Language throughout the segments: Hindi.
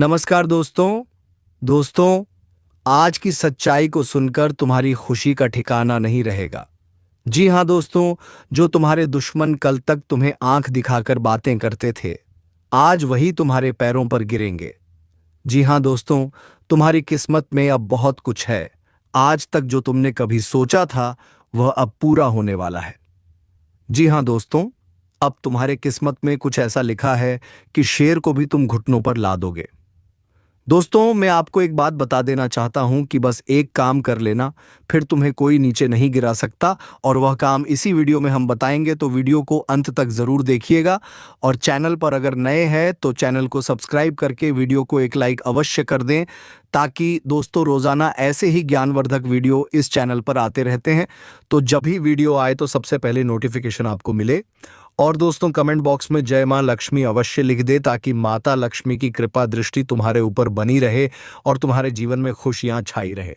नमस्कार दोस्तों, आज की सच्चाई को सुनकर तुम्हारी खुशी का ठिकाना नहीं रहेगा। जी हाँ दोस्तों, जो तुम्हारे दुश्मन कल तक तुम्हें आंख दिखाकर बातें करते थे, आज वही तुम्हारे पैरों पर गिरेंगे। जी हाँ दोस्तों, तुम्हारी किस्मत में अब बहुत कुछ है। आज तक जो तुमने कभी सोचा था, वह अब पूरा होने वाला है। जी हाँ दोस्तों, अब तुम्हारे किस्मत में कुछ ऐसा लिखा है कि शेर को भी तुम घुटनों पर ला दोगे। दोस्तों, मैं आपको एक बात बता देना चाहता हूं कि बस एक काम कर लेना, फिर तुम्हें कोई नीचे नहीं गिरा सकता। और वह काम इसी वीडियो में हम बताएंगे, तो वीडियो को अंत तक ज़रूर देखिएगा। और चैनल पर अगर नए हैं तो चैनल को सब्सक्राइब करके वीडियो को एक लाइक अवश्य कर दें, ताकि दोस्तों रोज़ाना ऐसे ही ज्ञानवर्धक वीडियो इस चैनल पर आते रहते हैं। तो जब भी वीडियो आए तो सबसे पहले नोटिफिकेशन आपको मिले। और दोस्तों, कमेंट बॉक्स में जय मां लक्ष्मी अवश्य लिख दे, ताकि माता लक्ष्मी की कृपा दृष्टि तुम्हारे ऊपर बनी रहे और तुम्हारे जीवन में खुशियां छाई रहे।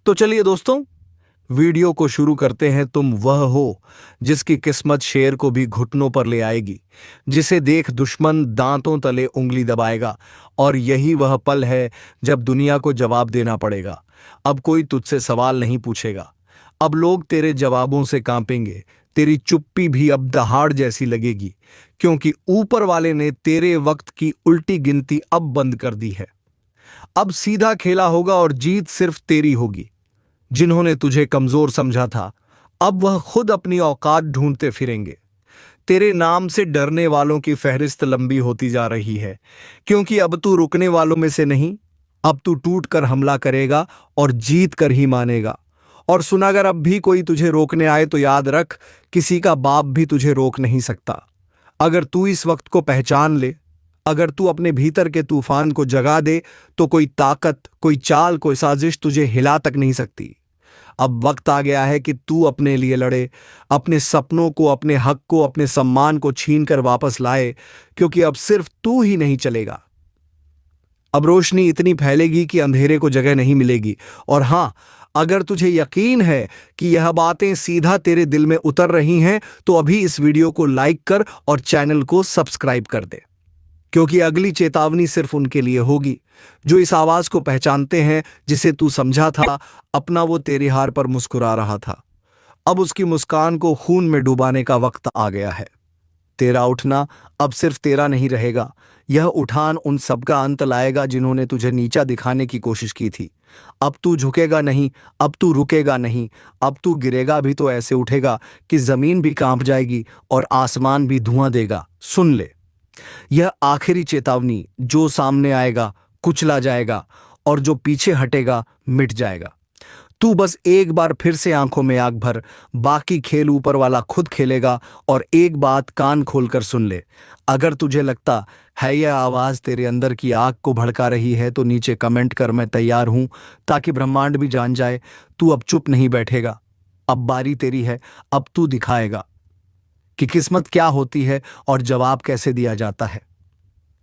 तो चलिए दोस्तों, वीडियो को शुरू करते हैं। तुम वह हो जिसकी किस्मत शेर को भी घुटनों पर ले आएगी, जिसे देख दुश्मन दांतों तले उंगली दबाएगा। और यही वह पल है जब दुनिया को जवाब देना पड़ेगा। अब कोई तुझसे सवाल नहीं पूछेगा, अब लोग तेरे जवाबों से कांपेंगे। तेरी चुप्पी भी अब दहाड़ जैसी लगेगी, क्योंकि ऊपर वाले ने तेरे वक्त की उल्टी गिनती अब बंद कर दी है। अब सीधा खेला होगा और जीत सिर्फ तेरी होगी। जिन्होंने तुझे कमजोर समझा था, अब वह खुद अपनी औकात ढूंढते फिरेंगे। तेरे नाम से डरने वालों की फहरिस्त लंबी होती जा रही है, क्योंकि अब तू रुकने वालों में से नहीं, अब तू टूट कर हमला करेगा और जीत कर ही मानेगा। और सुन, अगर अब भी कोई तुझे रोकने आए तो याद रख, किसी का बाप भी तुझे रोक नहीं सकता। अगर तू इस वक्त को पहचान ले, अगर तू अपने भीतर के तूफान को जगा दे, तो कोई ताकत, कोई चाल, कोई साजिश तुझे हिला तक नहीं सकती। अब वक्त आ गया है कि तू अपने लिए लड़े, अपने सपनों को, अपने हक को, अपने सम्मान को छीन कर वापस लाए, क्योंकि अब सिर्फ तू ही नहीं चलेगा। अब रोशनी इतनी फैलेगी कि अंधेरे को जगह नहीं मिलेगी। और हां, अगर तुझे यकीन है कि यह बातें सीधा तेरे दिल में उतर रही हैं, तो अभी इस वीडियो को लाइक कर और चैनल को सब्सक्राइब कर दे, क्योंकि अगली चेतावनी सिर्फ उनके लिए होगी जो इस आवाज को पहचानते हैं, जिसे तू समझा था अपना। वो तेरे हार पर मुस्कुरा रहा था, अब उसकी मुस्कान को खून में डुबाने का वक्त आ गया है। तेरा उठना अब सिर्फ तेरा नहीं रहेगा, यह उठान उन सबका अंत लाएगा जिन्होंने तुझे नीचा दिखाने की कोशिश की थी। अब तू झुकेगा नहीं, अब तू रुकेगा नहीं, अब तू गिरेगा भी तो ऐसे उठेगा कि जमीन भी कांप जाएगी और आसमान भी धुआं देगा। सुन ले, यह आखिरी चेतावनी, जो सामने आएगा कुचला जाएगा और जो पीछे हटेगा मिट जाएगा। तू बस एक बार फिर से आंखों में आग भर, बाकी खेल ऊपर वाला खुद खेलेगा। और एक बात कान खोलकर सुन ले, अगर तुझे लगता है यह आवाज तेरे अंदर की आग को भड़का रही है, तो नीचे कमेंट कर, मैं तैयार हूं, ताकि ब्रह्मांड भी जान जाए तू अब चुप नहीं बैठेगा। अब बारी तेरी है, अब तू दिखाएगा कि किस्मत क्या होती है और जवाब कैसे दिया जाता है।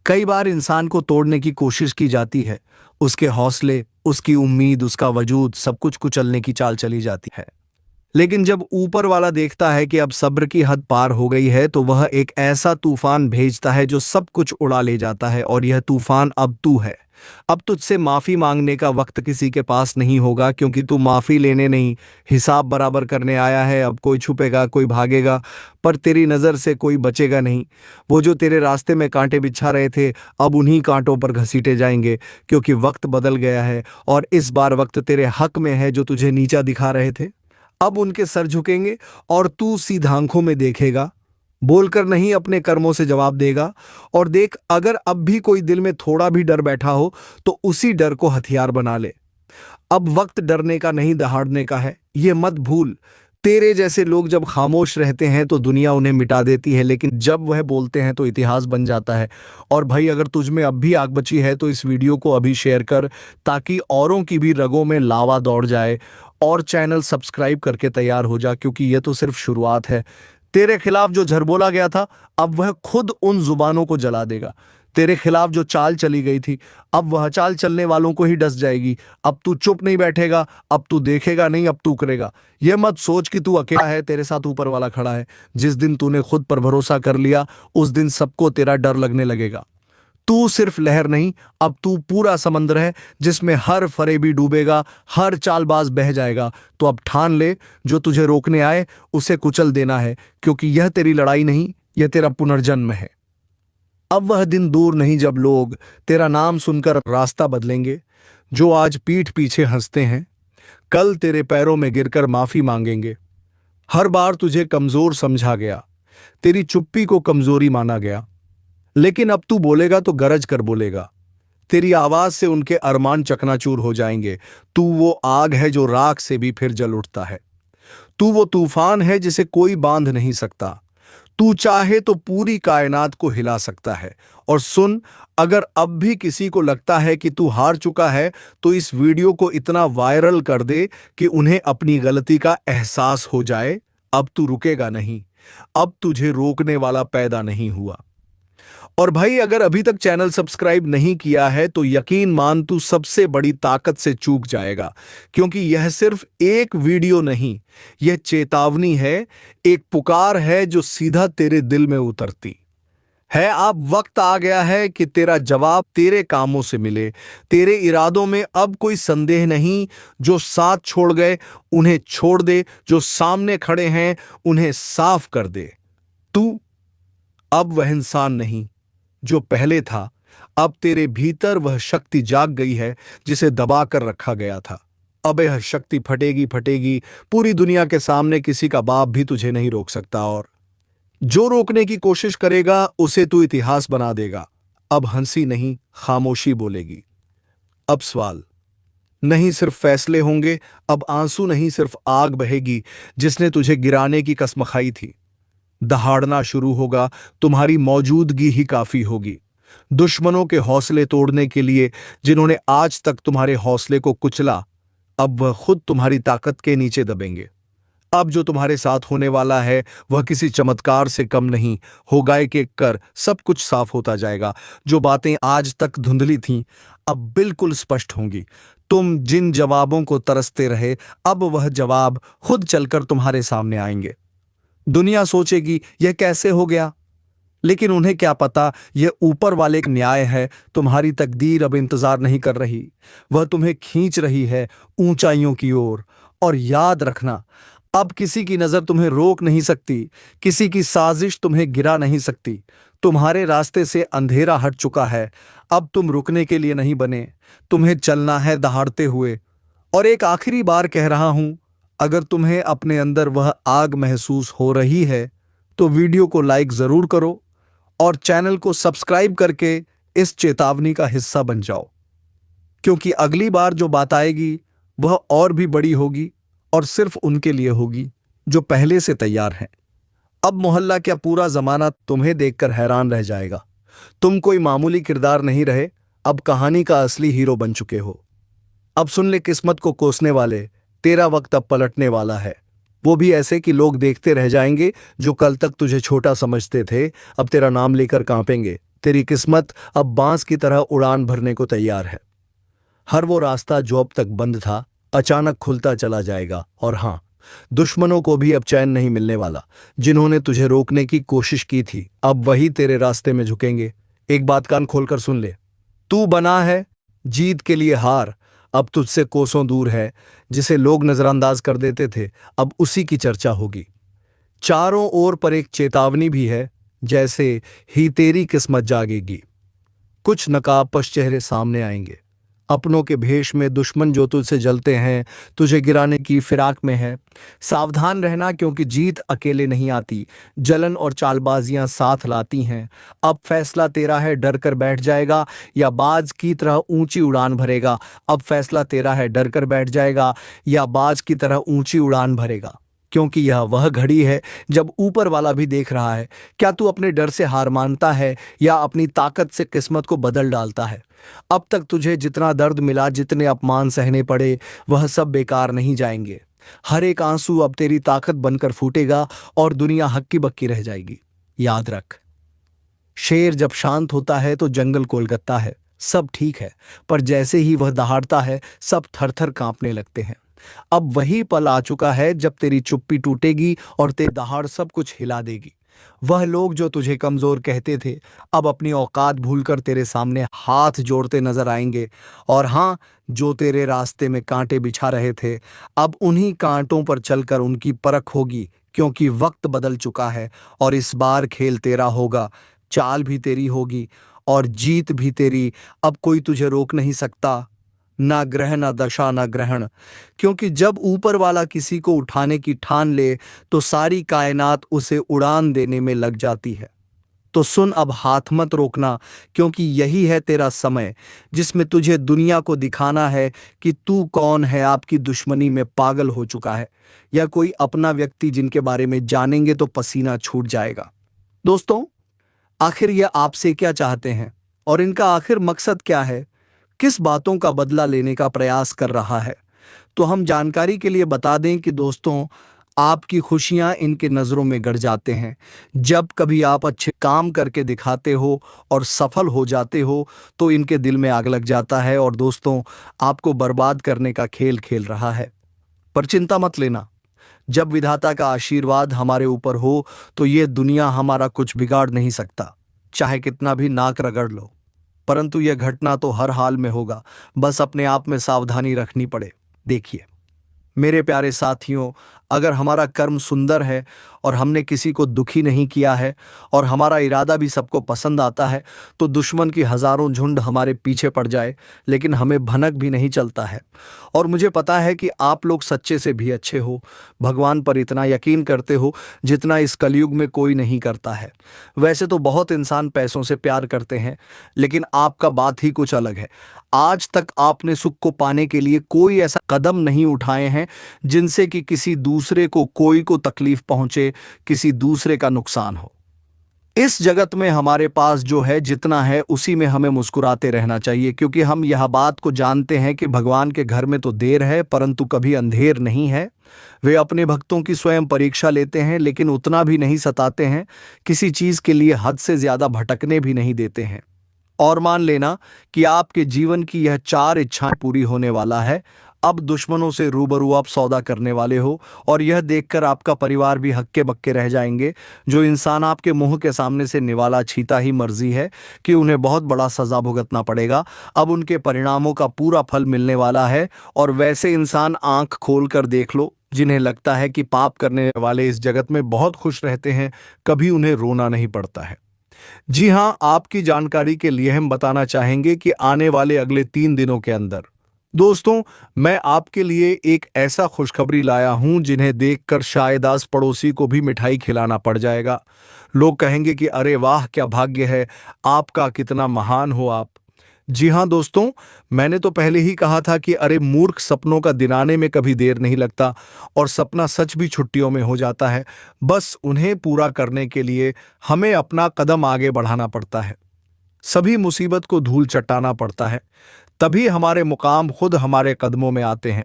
कई बार इंसान को तोड़ने की कोशिश की जाती है, उसके हौसले, उसकी उम्मीद, उसका वजूद, सब कुछ कुचलने की चाल चली जाती है। लेकिन जब ऊपर वाला देखता है कि अब सब्र की हद पार हो गई है, तो वह एक ऐसा तूफान भेजता है जो सब कुछ उड़ा ले जाता है। और यह तूफान अब तू है। अब तुझसे माफी मांगने का वक्त किसी के पास नहीं होगा, क्योंकि तू माफी लेने नहीं, हिसाब बराबर करने आया है। अब कोई छुपेगा, कोई भागेगा, पर तेरी नजर से कोई बचेगा नहीं। वो जो तेरे रास्ते में कांटे बिछा रहे थे, अब उन्हीं कांटों पर घसीटे जाएंगे, क्योंकि वक्त बदल गया है। और इस बार वक्त तेरे हक में है। जो तुझे नीचा दिखा रहे थे, अब उनके सर झुकेंगे और तू सीधा आंखों में देखेगा, बोलकर नहीं, अपने कर्मों से जवाब देगा। और देख, अगर अब भी कोई दिल में थोड़ा भी डर बैठा हो, तो उसी डर को हथियार बना ले। अब वक्त डरने का नहीं, दहाड़ने का है, ये मत भूल। तेरे जैसे लोग जब खामोश रहते हैं तो दुनिया उन्हें मिटा देती है, लेकिन जब वह बोलते हैं तो इतिहास बन जाता है। और भाई, अगर तुझ में अब भी आग बची है तो इस वीडियो को अभी शेयर कर, ताकि औरों की भी रगों में लावा दौड़ जाए। और चैनल सब्सक्राइब करके तैयार हो जा, क्योंकि यह तो सिर्फ शुरुआत है। तेरे खिलाफ जो झरबोला गया था, अब वह खुद उन जुबानों को जला देगा। तेरे खिलाफ जो चाल चली गई थी, अब वह चाल चलने वालों को ही डस जाएगी। अब तू चुप नहीं बैठेगा, अब तू देखेगा नहीं, अब तू करेगा। यह मत सोच कि तू अकेला है, तेरे साथ ऊपर वाला खड़ा है। जिस दिन तूने खुद पर भरोसा कर लिया, उस दिन सबको तेरा डर लगने लगेगा। तू सिर्फ लहर नहीं, अब तू पूरा समंदर है जिसमें हर फरेबी डूबेगा, हर चालबाज बह जाएगा। तो अब ठान ले, जो तुझे रोकने आए उसे कुचल देना है, क्योंकि यह तेरी लड़ाई नहीं, यह तेरा पुनर्जन्म है। अब वह दिन दूर नहीं जब लोग तेरा नाम सुनकर रास्ता बदलेंगे। जो आज पीठ पीछे हंसते हैं, कल तेरे पैरों में गिरकर माफी मांगेंगे। हर बार तुझे कमजोर समझा गया, तेरी चुप्पी को कमजोरी माना गया, लेकिन अब तू बोलेगा तो गरज कर बोलेगा। तेरी आवाज से उनके अरमान चकनाचूर हो जाएंगे। तू वो आग है जो राख से भी फिर जल उठता है। तू वो तूफान है जिसे कोई बांध नहीं सकता। तू चाहे तो पूरी कायनात को हिला सकता है। और सुन, अगर अब भी किसी को लगता है कि तू हार चुका है, तो इस वीडियो को इतना वायरल कर दे कि उन्हें अपनी गलती का एहसास हो जाए। अब तू रुकेगा नहीं, अब तुझे रोकने वाला पैदा नहीं हुआ। और भाई, अगर अभी तक चैनल सब्सक्राइब नहीं किया है तो यकीन मान तू सबसे बड़ी ताकत से चूक जाएगा, क्योंकि यह सिर्फ एक वीडियो नहीं, यह चेतावनी है, एक पुकार है जो सीधा तेरे दिल में उतरती है। अब वक्त आ गया है कि तेरा जवाब तेरे कामों से मिले। तेरे इरादों में अब कोई संदेह नहीं। जो साथ छोड़ गए उन्हें छोड़ दे, जो सामने खड़े हैं उन्हें साफ कर दे। तू अब वह इंसान नहीं जो पहले था। अब तेरे भीतर वह शक्ति जाग गई है जिसे दबा कर रखा गया था। अब यह शक्ति फटेगी फटेगी। पूरी दुनिया के सामने किसी का बाप भी तुझे नहीं रोक सकता, और जो रोकने की कोशिश करेगा उसे तू इतिहास बना देगा। अब हंसी नहीं, खामोशी बोलेगी। अब सवाल नहीं, सिर्फ फैसले होंगे। अब आंसू नहीं, सिर्फ आग बहेगी जिसने तुझे गिराने की कसम खाई थी। दहाड़ना शुरू होगा, तुम्हारी मौजूदगी ही काफी होगी। दुश्मनों के हौसले तोड़ने के लिए जिन्होंने आज तक तुम्हारे हौसले को कुचला, अब वह खुद तुम्हारी ताकत के नीचे दबेंगे। अब जो तुम्हारे साथ होने वाला है वह किसी चमत्कार से कम नहीं होगा। एक एक कर सब कुछ साफ होता जाएगा। जो बातें आज तक धुंधली थीं अब बिल्कुल स्पष्ट होंगी। तुम जिन जवाबों को तरसते रहे, अब वह जवाब खुद चलकर तुम्हारे सामने आएंगे। दुनिया सोचेगी यह कैसे हो गया, लेकिन उन्हें क्या पता यह ऊपर वाले का न्याय है। तुम्हारी तकदीर अब इंतजार नहीं कर रही, वह तुम्हें खींच रही है ऊंचाइयों की ओर। और याद रखना, अब किसी की नजर तुम्हें रोक नहीं सकती, किसी की साजिश तुम्हें गिरा नहीं सकती। तुम्हारे रास्ते से अंधेरा हट चुका है। अब तुम रुकने के लिए नहीं बने, तुम्हें चलना है दहाड़ते हुए। और एक आखिरी बार कह रहा हूं, अगर तुम्हें अपने अंदर वह आग महसूस हो रही है तो वीडियो को लाइक जरूर करो और चैनल को सब्सक्राइब करके इस चेतावनी का हिस्सा बन जाओ, क्योंकि अगली बार जो बात आएगी वह और भी बड़ी होगी, और सिर्फ उनके लिए होगी जो पहले से तैयार हैं। अब मोहल्ला क्या, पूरा जमाना तुम्हें देखकर हैरान रह जाएगा। तुम कोई मामूली किरदार नहीं रहे, अब कहानी का असली हीरो बन चुके हो। अब सुन ले, किस्मत को कोसने वाले, तेरा वक्त अब पलटने वाला है। वो भी ऐसे कि लोग देखते रह जाएंगे। जो कल तक तुझे छोटा समझते थे अब तेरा नाम लेकर कांपेंगे। तेरी किस्मत अब बांस की तरह उड़ान भरने को तैयार है। हर वो रास्ता जो अब तक बंद था अचानक खुलता चला जाएगा। और हाँ, दुश्मनों को भी अब चैन नहीं मिलने वाला। जिन्होंने तुझे रोकने की कोशिश की थी अब वही तेरे रास्ते में झुकेंगे। एक बात कान खोलकर सुन ले, तू बना है जीत के लिए हार, अब तुझसे कोसों दूर है। जिसे लोग नजरअंदाज कर देते थे अब उसी की चर्चा होगी। चारों ओर पर एक चेतावनी भी है, जैसे ही तेरी किस्मत जागेगी। कुछ नकाबपोश चेहरे सामने आएंगे, अपनों के भेष में। दुश्मन जो तुझसे जलते हैं, तुझे गिराने की फिराक में है। सावधान रहना, क्योंकि जीत अकेले नहीं आती, जलन और चालबाजियां साथ लाती हैं। अब फैसला तेरा है, डर कर बैठ जाएगा या बाज की तरह ऊंची उड़ान भरेगा। अब फैसला तेरा है, डर कर बैठ जाएगा या बाज की तरह ऊंची उड़ान भरेगा, क्योंकि यह वह घड़ी है जब ऊपर वाला भी देख रहा है। क्या तू अपने डर से हार मानता है या अपनी ताकत से किस्मत को बदल डालता है? अब तक तुझे जितना दर्द मिला, जितने अपमान सहने पड़े, वह सब बेकार नहीं जाएंगे। हर एक आंसू अब तेरी ताकत बनकर फूटेगा और दुनिया हक्की बक्की रह जाएगी। याद रख, शेर जब शांत होता है तो जंगल कोलकाता है। सब ठीक है, पर जैसे ही वह दहाड़ता है सब थर थर कांपने लगते हैं। अब वही पल आ चुका है जब तेरी चुप्पी टूटेगी और तेरी दहाड़ सब कुछ हिला देगी। वह लोग जो तुझे कमजोर कहते थे अब अपनी औकात भूलकर तेरे सामने हाथ जोड़ते नजर आएंगे। और हाँ, जो तेरे रास्ते में कांटे बिछा रहे थे अब उन्हीं कांटों पर चलकर उनकी परख होगी, क्योंकि वक्त बदल चुका है और इस बार खेल तेरा होगा, चाल भी तेरी होगी और जीत भी तेरी। अब कोई तुझे रोक नहीं सकता, ना ग्रह ना दशा ना ग्रहण, क्योंकि जब ऊपर वाला किसी को उठाने की ठान ले तो सारी कायनात उसे उड़ान देने में लग जाती है। तो सुन, अब हाथ मत रोकना, क्योंकि यही है तेरा समय जिसमें तुझे दुनिया को दिखाना है कि तू कौन है। आपकी दुश्मनी में पागल हो चुका है या कोई अपना व्यक्ति जिनके बारे में जानेंगे तो पसीना छूट जाएगा। दोस्तों, आखिर ये आपसे क्या चाहते हैं और इनका आखिर मकसद क्या है? किस बातों का बदला लेने का प्रयास कर रहा है? तो हम जानकारी के लिए बता दें कि दोस्तों, आपकी खुशियां इनके नज़रों में गड़ जाते हैं। जब कभी आप अच्छे काम करके दिखाते हो और सफल हो जाते हो तो इनके दिल में आग लग जाता है और दोस्तों, आपको बर्बाद करने का खेल खेल रहा है। पर चिंता मत लेना, जब विधाता का आशीर्वाद हमारे ऊपर हो तो ये दुनिया हमारा कुछ बिगाड़ नहीं सकता, चाहे कितना भी नाक रगड़ लो। परंतु यह घटना तो हर हाल में होगा, बस अपने आप में सावधानी रखनी पड़े। देखिए मेरे प्यारे साथियों, अगर हमारा कर्म सुंदर है और हमने किसी को दुखी नहीं किया है और हमारा इरादा भी सबको पसंद आता है तो दुश्मन की हजारों झुंड हमारे पीछे पड़ जाए लेकिन हमें भनक भी नहीं चलता है। और मुझे पता है कि आप लोग सच्चे से भी अच्छे हो, भगवान पर इतना यकीन करते हो जितना इस कलयुग में कोई नहीं करता है। वैसे तो बहुत इंसान पैसों से प्यार करते हैं, लेकिन आपका बात ही कुछ अलग है। आज तक आपने सुख को पाने के लिए कोई ऐसा कदम नहीं उठाए हैं जिनसे कि किसी दूसरे को कोई को तकलीफ पहुंचे, किसी दूसरे का नुकसान हो। इस जगत में हमारे पास जो है जितना है उसी में हमें मुस्कुराते रहना चाहिए, क्योंकि हम यह बात को जानते हैं कि भगवान के घर में तो देर है परंतु कभी अंधेर नहीं है। वे अपने भक्तों की स्वयं परीक्षा लेते हैं लेकिन उतना भी नहीं सताते हैं, किसी चीज के लिए हद से ज्यादा भटकने भी नहीं देते हैं। और मान लेना कि आपके जीवन की यह 4 इच्छाएं पूरी होने वाला है। अब दुश्मनों से रूबरू आप सौदा करने वाले हो और यह देखकर आपका परिवार भी हक्के बक्के रह जाएंगे। जो इंसान आपके मुंह के सामने से निवाला छीता ही मर्जी है कि उन्हें बहुत बड़ा सजा भुगतना पड़ेगा, अब उनके परिणामों का पूरा फल मिलने वाला है। और वैसे इंसान आंख खोल कर देख लो जिन्हें लगता है कि पाप करने वाले इस जगत में बहुत खुश रहते हैं, कभी उन्हें रोना नहीं पड़ता है। जी हां, आपकी जानकारी के लिए हम बताना चाहेंगे कि आने वाले अगले 3 दिनों के अंदर दोस्तों, मैं आपके लिए एक ऐसा खुशखबरी लाया हूं जिन्हें देखकर शायद आस पड़ोसी को भी मिठाई खिलाना पड़ जाएगा। लोग कहेंगे कि अरे वाह, क्या भाग्य है आपका, कितना महान हो आप। जी हां दोस्तों, मैंने तो पहले ही कहा था कि अरे मूर्ख, सपनों का दिनाने में कभी देर नहीं लगता और सपना सच भी छुट्टियों में हो जाता है। बस उन्हें पूरा करने के लिए हमें अपना कदम आगे बढ़ाना पड़ता है। सभी मुसीबत को धूल चट्टाना पड़ता है, तभी हमारे मुकाम खुद हमारे कदमों में आते हैं।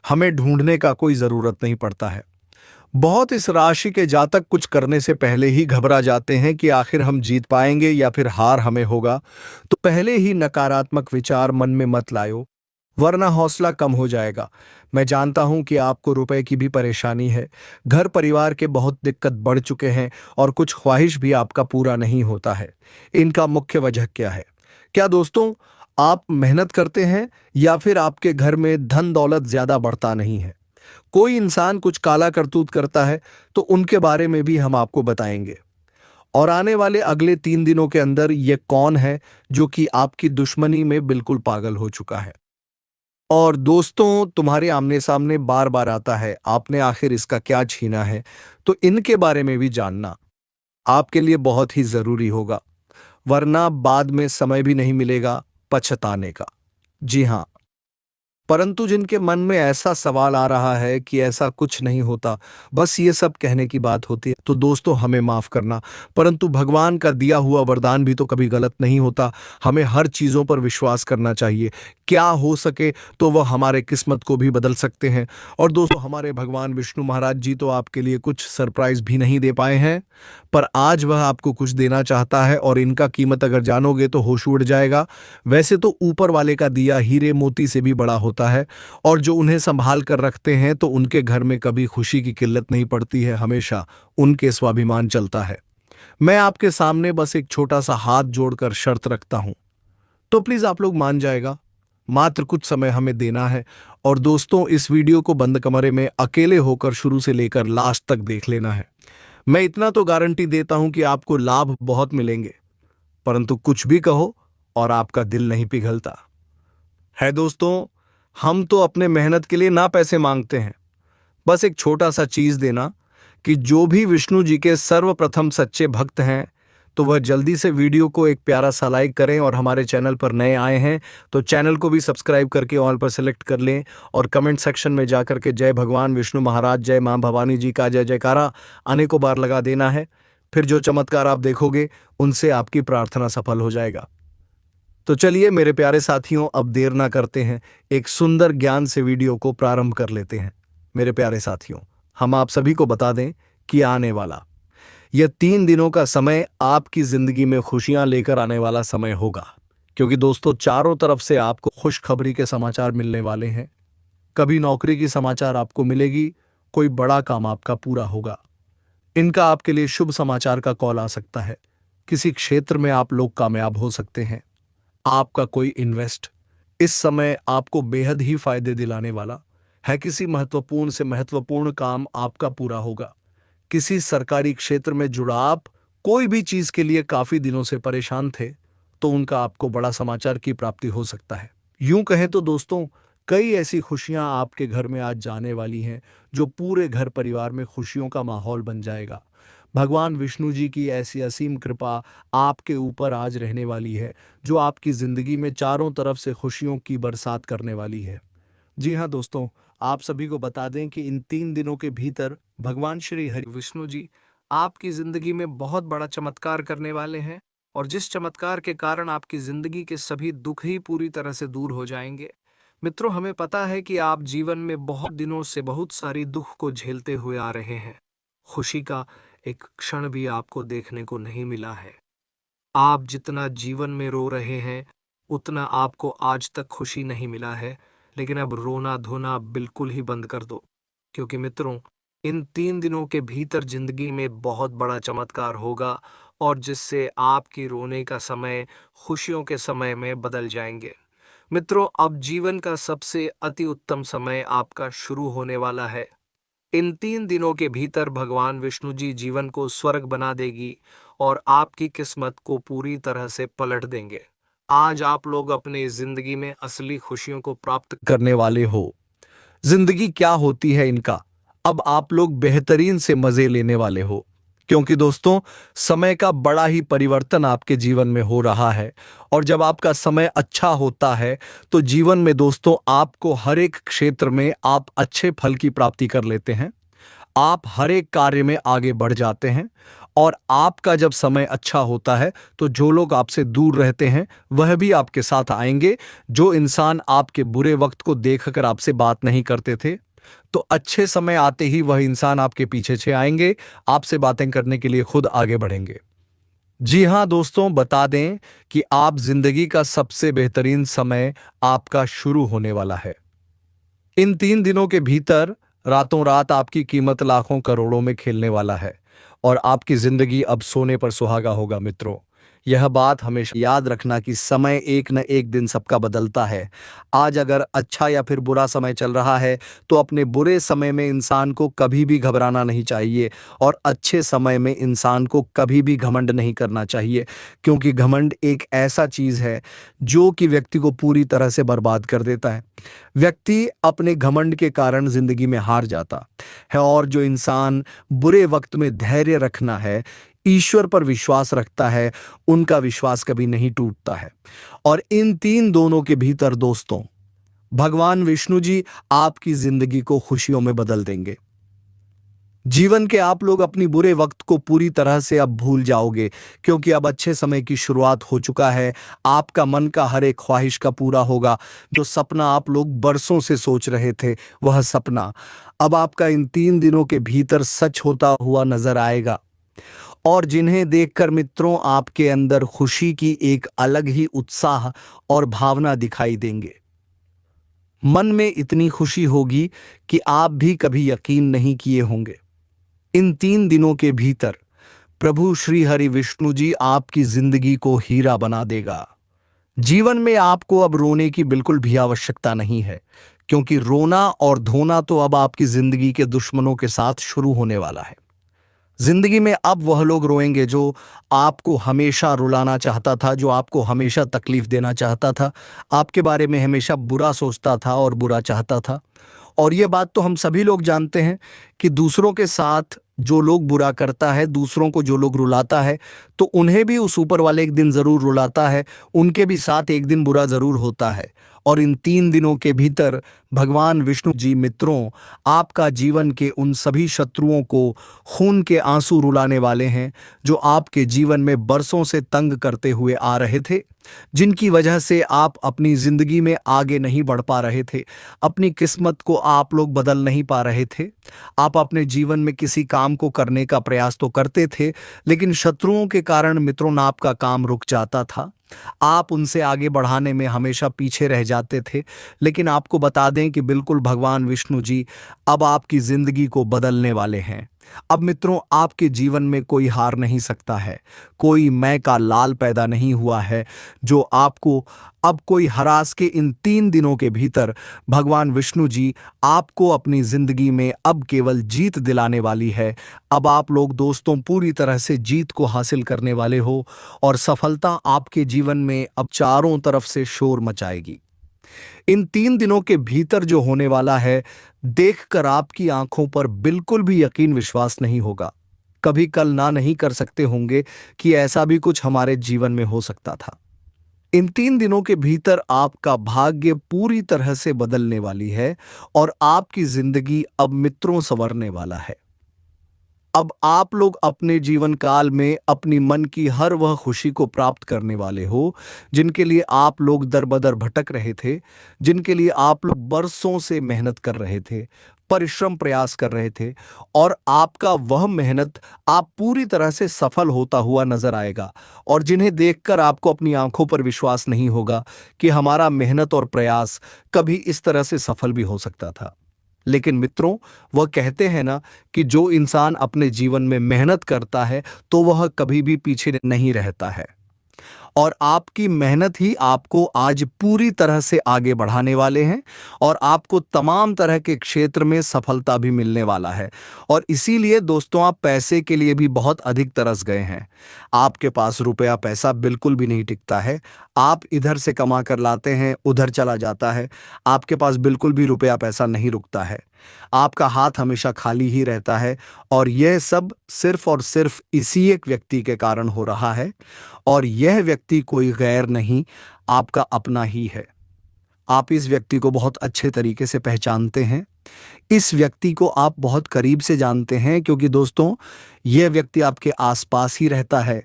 हमें ढूंढने का कोई जरूरत नहीं पड़ता है। बहुत इस राशि के जातक कुछ करने से पहले ही घबरा जाते हैं कि आखिर हम जीत पाएंगे या फिर हार हमें होगा। तो पहले ही नकारात्मक विचार मन में मत लायो, वरना हौसला कम हो जाएगा। मैं जानता हूं कि आपको रुपए की भी परेशानी है, घर परिवार के बहुत दिक्कत बढ़ चुके हैं और कुछ ख्वाहिश भी आपका पूरा नहीं होता है। इनका मुख्य वजह क्या है? क्या दोस्तों, आप मेहनत करते हैं या फिर आपके घर में धन दौलत ज्यादा बढ़ता नहीं है? कोई इंसान कुछ काला करतूत करता है तो उनके बारे में भी हम आपको बताएंगे। और आने वाले अगले 3 दिनों के अंदर ये कौन है जो कि आपकी दुश्मनी में बिल्कुल पागल हो चुका है और दोस्तों तुम्हारे आमने सामने बार बार आता है, आपने आखिर इसका क्या छीना है? तो इनके बारे में भी जानना आपके लिए बहुत ही जरूरी होगा, वरना बाद में समय भी नहीं मिलेगा पछताने का। जी हाँ, परंतु जिनके मन में ऐसा सवाल आ रहा है कि ऐसा कुछ नहीं होता, बस ये सब कहने की बात होती है, तो दोस्तों हमें माफ करना, परंतु भगवान का दिया हुआ वरदान भी तो कभी गलत नहीं होता। हमें हर चीजों पर विश्वास करना चाहिए। क्या हो सके तो वह हमारे किस्मत को भी बदल सकते हैं। और दोस्तों, हमारे भगवान विष्णु महाराज जी तो आपके लिए कुछ सरप्राइज भी नहीं दे पाए हैं, पर आज वह आपको कुछ देना चाहता है और इनका कीमत अगर जानोगे तो होश उड़ जाएगा। वैसे तो ऊपर वाले का दिया हीरे मोती से भी बड़ा होता है और जो उन्हें संभाल कर रखते हैं तो उनके घर में कभी खुशी की किल्लत नहीं पड़ती है, हमेशा उनके स्वाभिमान चलता है। मैं आपके सामने बस एक छोटा सा हाथ जोड़कर शर्त रखता हूं, तो प्लीज आप लोग मान जाएगा। मात्र कुछ समय हमें देना है और दोस्तों इस वीडियो को बंद कमरे में अकेले होकर शुरू से लेकर लास्ट तक देख लेना है। मैं इतना तो गारंटी देता हूं कि आपको लाभ बहुत मिलेंगे, परंतु कुछ भी कहो और आपका दिल नहीं पिघलता है। दोस्तों, हम तो अपने मेहनत के लिए ना पैसे मांगते हैं, बस एक छोटा सा चीज देना कि जो भी विष्णु जी के सर्वप्रथम सच्चे भक्त हैं तो वह जल्दी से वीडियो को एक प्यारा सा लाइक करें, और हमारे चैनल पर नए आए हैं तो चैनल को भी सब्सक्राइब करके ऑल पर सेलेक्ट कर लें, और कमेंट सेक्शन में जाकर के जय भगवान विष्णु महाराज, जय मां भवानी जी का जय जयकारा अनेकों बार लगा देना है। फिर जो चमत्कार आप देखोगे उनसे आपकी प्रार्थना सफल हो जाएगा। तो चलिए मेरे प्यारे साथियों, अब देर ना करते हैं, एक सुंदर ज्ञान से वीडियो को प्रारंभ कर लेते हैं। मेरे प्यारे साथियों, हम आप सभी को बता दें कि आने वाला यह 3 दिनों का समय आपकी जिंदगी में खुशियां लेकर आने वाला समय होगा, क्योंकि दोस्तों चारों तरफ से आपको खुशखबरी के समाचार मिलने वाले हैं। कभी नौकरी की समाचार आपको मिलेगी, कोई बड़ा काम आपका पूरा होगा। इनका आपके लिए शुभ समाचार का कॉल आ सकता है। किसी क्षेत्र में आप लोग कामयाब हो सकते हैं। आपका कोई इन्वेस्ट इस समय आपको बेहद ही फायदे दिलाने वाला है। किसी महत्वपूर्ण से महत्वपूर्ण काम आपका पूरा होगा। किसी सरकारी क्षेत्र में जुड़ा आप कोई भी चीज के लिए काफी दिनों से परेशान थे, तो उनका आपको बड़ा समाचार की प्राप्ति हो सकता है। यूं कहें तो दोस्तों, कई ऐसी खुशियां आपके घर में आज जाने वाली हैं जो पूरे घर परिवार में खुशियों का माहौल बन जाएगा। भगवान विष्णु जी की ऐसी असीम कृपा आपके ऊपर आज रहने वाली है, जो आपकी जिंदगी में चारों तरफ से खुशियों की बरसात करने वाली है। जी हाँ दोस्तों, आप सभी को बता दें कि इन 3 दिनों के भीतर भगवान श्री हरि विष्णु जी आपकी जिंदगी में बहुत बड़ा चमत्कार करने वाले हैं, और जिस चमत्कार के कारण आपकी जिंदगी के सभी दुख ही पूरी तरह से दूर हो जाएंगे। मित्रों, हमें पता है कि आप जीवन में बहुत दिनों से बहुत सारी दुख को झेलते हुए आ रहे हैं। खुशी का एक क्षण भी आपको देखने को नहीं मिला है। आप जितना जीवन में रो रहे हैं, उतना आपको आज तक खुशी नहीं मिला है। लेकिन अब रोना धोना बिल्कुल ही बंद कर दो, क्योंकि मित्रों इन 3 दिनों के भीतर जिंदगी में बहुत बड़ा चमत्कार होगा, और जिससे आपकी रोने का समय खुशियों के समय में बदल जाएंगे। मित्रों, अब जीवन का सबसे अति उत्तम समय आपका शुरू होने वाला है। इन 3 दिनों के भीतर भगवान विष्णु जी जीवन को स्वर्ग बना देगी, और आपकी किस्मत को पूरी तरह से पलट देंगे। आज आप लोग अपनी जिंदगी में असली खुशियों को प्राप्त करने वाले हो। जिंदगी क्या होती है इनका, अब आप लोग बेहतरीन से मजे लेने वाले हो, क्योंकि दोस्तों समय का बड़ा ही परिवर्तन आपके जीवन में हो रहा है। और जब आपका समय अच्छा होता है तो जीवन में दोस्तों आपको हर एक क्षेत्र में आप अच्छे फल की प्राप्ति कर लेते हैं। आप हर एक कार्य में आगे बढ़ जाते हैं, और आपका जब समय अच्छा होता है तो जो लोग आपसे दूर रहते हैं वह भी आपके साथ आएंगे। जो इंसान आपके बुरे वक्त को देखकर आपसे बात नहीं करते थे, तो अच्छे समय आते ही वह इंसान आपके पीछे से आएंगे, आपसे बातें करने के लिए खुद आगे बढ़ेंगे। जी हाँ दोस्तों, बता दें कि आप जिंदगी का सबसे बेहतरीन समय आपका शुरू होने वाला है। इन 3 दिनों के भीतर रातों रात आपकी कीमत लाखों करोड़ों में खेलने वाला है, और आपकी जिंदगी अब सोने पर सुहागा होगा। मित्रों, यह बात हमेशा याद रखना कि समय एक न एक दिन सबका बदलता है। आज अगर अच्छा या फिर बुरा समय चल रहा है तो अपने बुरे समय में इंसान को कभी भी घबराना नहीं चाहिए, और अच्छे समय में इंसान को कभी भी घमंड नहीं करना चाहिए, क्योंकि घमंड एक ऐसा चीज है जो कि व्यक्ति को पूरी तरह से बर्बाद कर देता है। व्यक्ति अपने घमंड के कारण जिंदगी में हार जाता है, और जो इंसान बुरे वक्त में धैर्य रखना है, ईश्वर पर विश्वास रखता है, उनका विश्वास कभी नहीं टूटता है। और इन 3 दोनों के भीतर दोस्तों भगवान विष्णु जी आपकी जिंदगी को खुशियों में बदल देंगे। जीवन के आप लोग अपनी बुरे वक्त को पूरी तरह से अब भूल जाओगे, क्योंकि अब अच्छे समय की शुरुआत हो चुका है। आपका मन का हर एक ख्वाहिश का पूरा होगा। जो सपना आप लोग बरसों से सोच रहे थे, वह सपना अब आपका इन 3 दिनों के भीतर सच होता हुआ नजर आएगा, और जिन्हें देखकर मित्रों आपके अंदर खुशी की एक अलग ही उत्साह और भावना दिखाई देंगे। मन में इतनी खुशी होगी कि आप भी कभी यकीन नहीं किए होंगे। इन 3 दिनों के भीतर प्रभु श्री हरि विष्णु जी आपकी जिंदगी को हीरा बना देगा। जीवन में आपको अब रोने की बिल्कुल भी आवश्यकता नहीं है, क्योंकि रोना और धोना तो अब आपकी जिंदगी के दुश्मनों के साथ शुरू होने वाला है। जिंदगी में अब वह लोग रोएंगे जो आपको हमेशा रुलाना चाहता था, जो आपको हमेशा तकलीफ देना चाहता था, आपके बारे में हमेशा बुरा सोचता था और बुरा चाहता था। और ये बात तो हम सभी लोग जानते हैं कि दूसरों के साथ जो लोग बुरा करता है, दूसरों को जो लोग रुलाता है, तो उन्हें भी उस ऊपर वाले एक दिन जरूर रुलाता है, उनके भी साथ एक दिन बुरा जरूर होता है। और इन 3 दिनों के भीतर भगवान विष्णु जी मित्रों आपका जीवन के उन सभी शत्रुओं को खून के आंसू रुलाने वाले हैं जो आपके जीवन में बरसों से तंग करते हुए आ रहे थे, जिनकी वजह से आप अपनी जिंदगी में आगे नहीं बढ़ पा रहे थे, अपनी किस्मत को आप लोग बदल नहीं पा रहे थे। आप अपने जीवन में किसी काम को करने का प्रयास तो करते थे, लेकिन शत्रुओं के कारण मित्रों आपका काम रुक जाता था। आप उनसे आगे बढ़ाने में हमेशा पीछे रह जाते थे। लेकिन आपको बता दें कि बिल्कुल भगवान विष्णु जी अब आपकी जिंदगी को बदलने वाले हैं। अब मित्रों आपके जीवन में कोई हार नहीं सकता है, कोई मैं का लाल पैदा नहीं हुआ है जो आपको अब कोई हरास के इन 3 दिनों के भीतर भगवान विष्णु जी आपको अपनी जिंदगी में अब केवल जीत दिलाने वाली है। अब आप लोग दोस्तों पूरी तरह से जीत को हासिल करने वाले हो और सफलता आपके जीवन में अब चारों तरफ से शोर मचाएगी। इन 3 दिनों के भीतर जो होने वाला है, देखकर आपकी आंखों पर बिल्कुल भी यकीन विश्वास नहीं होगा। कभी कल्पना नहीं कर सकते होंगे कि ऐसा भी कुछ हमारे जीवन में हो सकता था। इन 3 दिनों के भीतर आपका भाग्य पूरी तरह से बदलने वाली है और आपकी जिंदगी अब मित्रों संवरने वाला है। अब आप लोग अपने जीवन काल में अपनी मन की हर वह खुशी को प्राप्त करने वाले हो जिनके लिए आप लोग दर बदर भटक रहे थे, जिनके लिए आप लोग बरसों से मेहनत कर रहे थे, परिश्रम प्रयास कर रहे थे, और आपका वह मेहनत आप पूरी तरह से सफल होता हुआ नजर आएगा और जिन्हें देखकर आपको अपनी आंखों पर विश्वास नहीं होगा कि हमारा मेहनत और प्रयास कभी इस तरह से सफल भी हो सकता था। लेकिन मित्रों वह कहते हैं ना कि जो इंसान अपने जीवन में मेहनत करता है तो वह कभी भी पीछे नहीं रहता है, और आपकी मेहनत ही आपको आज पूरी तरह से आगे बढ़ाने वाले हैं और आपको तमाम तरह के क्षेत्र में सफलता भी मिलने वाला है। और इसीलिए दोस्तों आप पैसे के लिए भी बहुत अधिक तरस गए हैं। आपके पास रुपया पैसा बिल्कुल भी नहीं टिकता है। आप इधर से कमा कर लाते हैं, उधर चला जाता है। आपके पास बिल्कुल भी रुपया पैसा नहीं रुकता है। आपका हाथ हमेशा खाली ही रहता है और यह सब सिर्फ और सिर्फ इसी एक व्यक्ति के कारण हो रहा है, और यह व्यक्ति कोई गैर नहीं, आपका अपना ही है। आप इस व्यक्ति को बहुत अच्छे तरीके से पहचानते हैं, इस व्यक्ति को आप बहुत करीब से जानते हैं, क्योंकि दोस्तों यह व्यक्ति आपके आसपास ही रहता है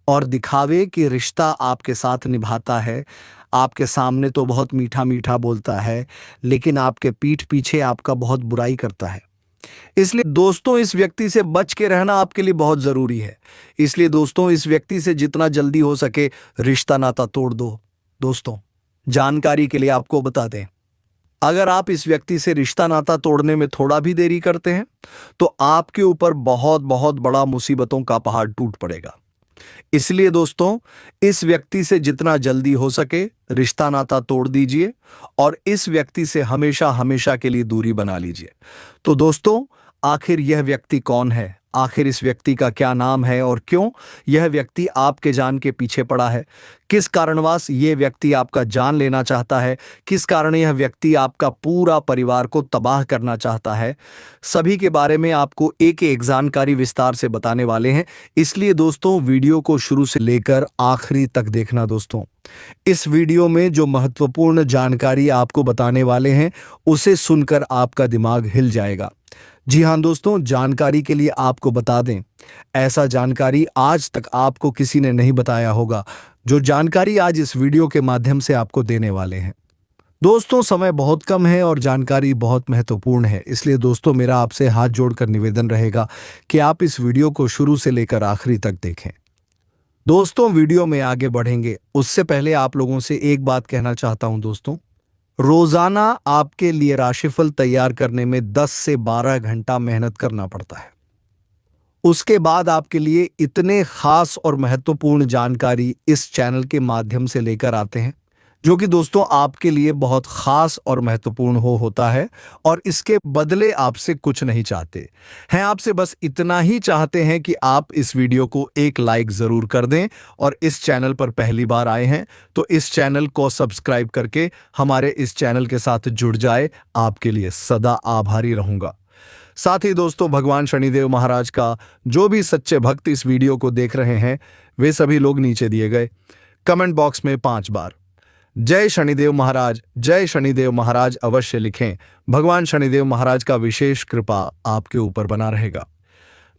और दिखावे कि रिश्ता आपके साथ निभाता है। आपके सामने तो बहुत मीठा मीठा बोलता है, लेकिन आपके पीठ पीछे आपका बहुत बुराई करता है। इसलिए दोस्तों इस व्यक्ति से बच के रहना आपके लिए बहुत जरूरी है। इसलिए दोस्तों इस व्यक्ति से जितना जल्दी हो सके रिश्ता नाता तोड़ दो। दोस्तों जानकारी के लिए आपको बता दें, अगर आप इस व्यक्ति से रिश्ता नाता तोड़ने में थोड़ा भी देरी करते हैं तो आपके ऊपर बहुत बहुत बड़ा मुसीबतों का पहाड़ टूट पड़ेगा। इसलिए दोस्तों इस व्यक्ति से जितना जल्दी हो सके रिश्ता नाता तोड़ दीजिए और इस व्यक्ति से हमेशा हमेशा के लिए दूरी बना लीजिए। तो दोस्तों आखिर यह व्यक्ति कौन है, आखिर इस व्यक्ति का क्या नाम है और क्यों यह व्यक्ति आपके जान के पीछे पड़ा है, किस कारणवश यह व्यक्ति आपका जान लेना चाहता है, किस कारण यह व्यक्ति आपका पूरा परिवार को तबाह करना चाहता है, सभी के बारे में आपको एक एक जानकारी विस्तार से बताने वाले हैं। इसलिए दोस्तों वीडियो को शुरू से लेकर आखिरी तक देखना। दोस्तों इस वीडियो में जो महत्वपूर्ण जानकारी आपको बताने वाले हैं उसे सुनकर आपका दिमाग हिल जाएगा। जी हाँ दोस्तों, जानकारी के लिए आपको बता दें, ऐसा जानकारी आज तक आपको किसी ने नहीं बताया होगा जो जानकारी आज इस वीडियो के माध्यम से आपको देने वाले हैं। दोस्तों समय बहुत कम है और जानकारी बहुत महत्वपूर्ण है, इसलिए दोस्तों मेरा आपसे हाथ जोड़कर निवेदन रहेगा कि आप इस वीडियो को शुरू से लेकर आखिरी तक देखें। दोस्तों वीडियो में आगे बढ़ेंगे उससे पहले आप लोगों से एक बात कहना चाहता हूं। दोस्तों रोजाना आपके लिए राशिफल तैयार करने में 10 से 12 घंटा मेहनत करना पड़ता है, उसके बाद आपके लिए इतने खास और महत्वपूर्ण जानकारी इस चैनल के माध्यम से लेकर आते हैं, जो कि दोस्तों आपके लिए बहुत खास और महत्वपूर्ण होता है, और इसके बदले आपसे कुछ नहीं चाहते हैं। आपसे बस इतना ही चाहते हैं कि आप इस वीडियो को एक लाइक जरूर कर दें, और इस चैनल पर पहली बार आए हैं तो इस चैनल को सब्सक्राइब करके हमारे इस चैनल के साथ जुड़ जाए। आपके लिए सदा आभारी रहूंगा। साथ ही दोस्तों, भगवान शनिदेव महाराज का जो भी सच्चे भक्त इस वीडियो को देख रहे हैं, वे सभी लोग नीचे दिए गए कमेंट बॉक्स में 5 बार जय शनिदेव महाराज, जय शनिदेव महाराज अवश्य लिखें। भगवान शनिदेव महाराज का विशेष कृपा आपके ऊपर बना रहेगा।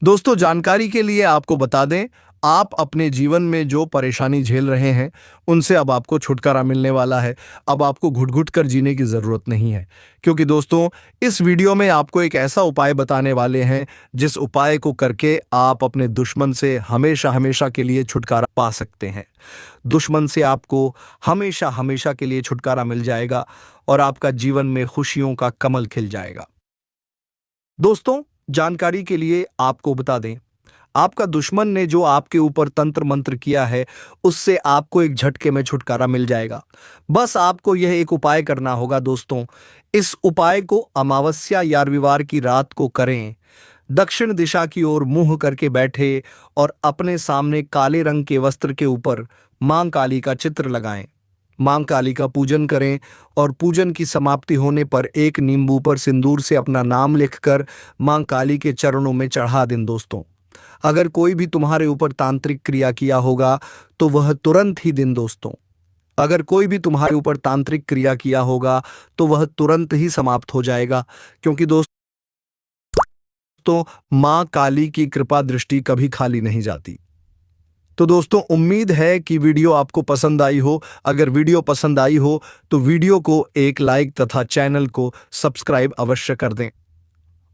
दोस्तों, जानकारी के लिए आपको बता दें, आप अपने जीवन में जो परेशानी झेल रहे हैं उनसे अब आपको छुटकारा मिलने वाला है। अब आपको घुट घुट कर जीने की जरूरत नहीं है, क्योंकि दोस्तों इस वीडियो में आपको एक ऐसा उपाय बताने वाले हैं जिस उपाय को करके आप अपने दुश्मन से हमेशा हमेशा के लिए छुटकारा पा सकते हैं। दुश्मन से आपको हमेशा हमेशा के लिए छुटकारा मिल जाएगा और आपका जीवन में खुशियों का कमल खिल जाएगा। दोस्तों, जानकारी के लिए आपको बता दें, आपका दुश्मन ने जो आपके ऊपर तंत्र मंत्र किया है उससे आपको एक झटके में छुटकारा मिल जाएगा। बस आपको यह एक उपाय करना होगा। दोस्तों, इस उपाय को अमावस्या या रविवार की रात को करें। दक्षिण दिशा की ओर मुंह करके बैठे और अपने सामने काले रंग के वस्त्र के ऊपर मां काली का चित्र लगाएं। मां काली का पूजन करें और पूजन की समाप्ति होने पर एक नींबू पर सिंदूर से अपना नाम लिखकर मां काली के चरणों में चढ़ा दें। दोस्तों, अगर कोई भी तुम्हारे ऊपर तांत्रिक क्रिया किया होगा तो वह तुरंत ही दिन दोस्तों अगर कोई भी तुम्हारे ऊपर तांत्रिक क्रिया किया होगा तो वह तुरंत ही समाप्त हो जाएगा, क्योंकि दोस्तों मां काली की कृपा दृष्टि कभी खाली नहीं जाती। तो दोस्तों, उम्मीद है कि वीडियो आपको पसंद आई हो। अगर वीडियो पसंद आई हो तो वीडियो को एक लाइक तथा चैनल को सब्सक्राइब अवश्य कर दें।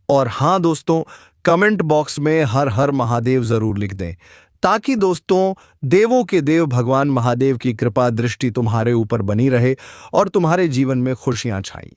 और हाँ दोस्तों, कमेंट बॉक्स में हर हर महादेव जरूर लिख दें, ताकि दोस्तों देवों के देव भगवान महादेव की कृपा दृष्टि तुम्हारे ऊपर बनी रहे और तुम्हारे जीवन में खुशियां छाई।